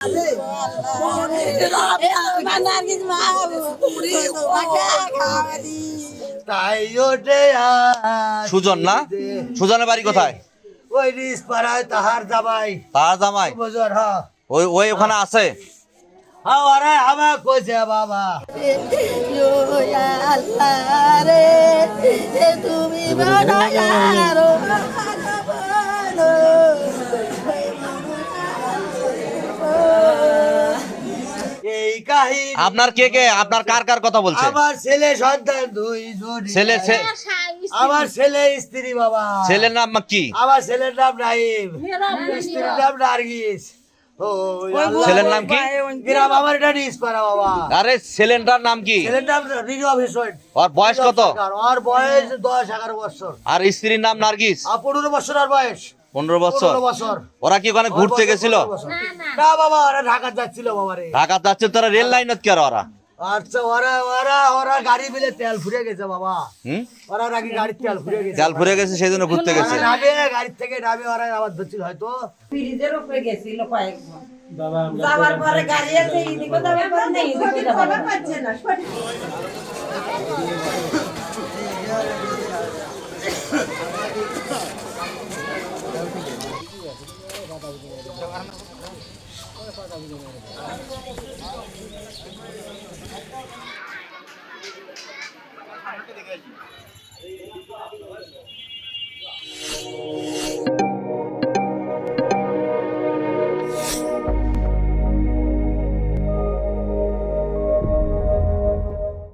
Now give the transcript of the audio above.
তাই ওঠে সুজন না? সুজনের বাড়ি কোথায়? ওই রিস পাড়ায় তাহার জামাই। তার জামাই বুঝর হ্যাঁ ওই ওখানে আছে। হ্যাঁ ওরা আমার কইছে বাবা তুমি এই কাহিনী আপনার কে কে, আপনার কার কার কথা বলছে? আমার ছেলে সন্তান দুই জোড়ি। ছেলে আমার ছেলে স্ত্রী বাবা। ছেলের নাম কি? আমার ছেলের নাম নাইম, স্ত্রীর নাম নার্গিস। ও আল্লাহ। ছেলের নাম কি? গ্রাম আমার এটা রিস পাড়া বাবা। আরে ছেলেটার নাম কি? ছেলের নাম নীরব হোসেন। ওর বয়স কত? ওর বয়স 10-11 বছর। আর স্ত্রীর নাম নার্গিস। 15 বছর আর বয়স। 15 বছর। 15 বছর। ওরা কি ওখানে ঘুরতে গেছিল? না বাবা ওরা ঢাকা যাচ্ছিল বাবা রে। ঢাকা যাচ্ছে, তারা রেল লাইনত কে ওরা? আচ্ছা ওরা গাড়ি মিলে তেল ফুরিয়ে গেছে বাবা। হুম, ওরা নাকি গাড়ির তেল ফুরিয়ে গেছে। তেল ফুরে গেছে সেই জন্য ঘুরতে গেছে। নামে গাড়ি থেকে নামে ওরা আবার ধরছিল হয়তো। ব্রিজের উপরে গেছিল কয়েকজন যাওয়ার পরে গাড়ি আছে এদিকে যাওয়ার পরে নেই এদিকে যাওয়ার পাচ্ছে না দেখে